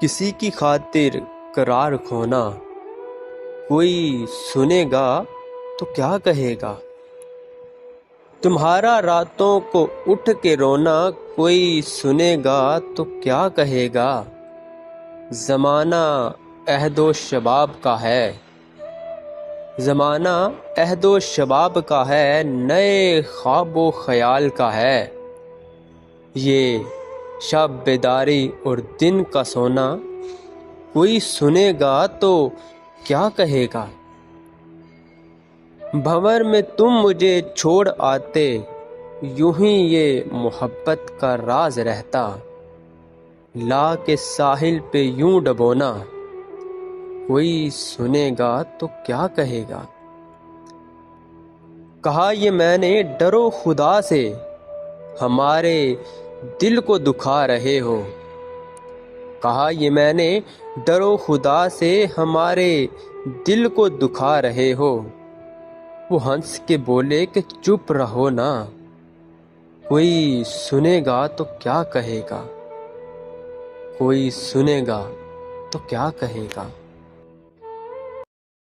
کسی کی خاطر قرار کھونا کوئی سنے گا تو کیا کہے گا؟ تمہارا راتوں کو اٹھ کے رونا کوئی سنے گا تو کیا کہے گا؟ زمانہ عہد و شباب کا ہے، زمانہ عہد و شباب کا ہے، نئے خواب و خیال کا ہے۔ یہ شب بیداری اور دن کا سونا کوئی سنے گا تو کیا کہے گا؟ بھنور میں تم مجھے چھوڑ آتے، یوں ہی یہ محبت کا راز رہتا، لا کے ساحل پہ یوں ڈبونا کوئی سنے گا تو کیا کہے گا؟ کہا یہ میں نے ڈرو خدا سے، ہمارے دل کو دکھا رہے ہو۔ کہا یہ میں نے ڈرو خدا سے، ہمارے دل کو دکھا رہے ہو۔ وہ ہنس کے بولے کہ چپ رہو نا، کوئی سنے گا تو کیا کہے گا؟ کوئی سنے گا تو کیا کہے گا؟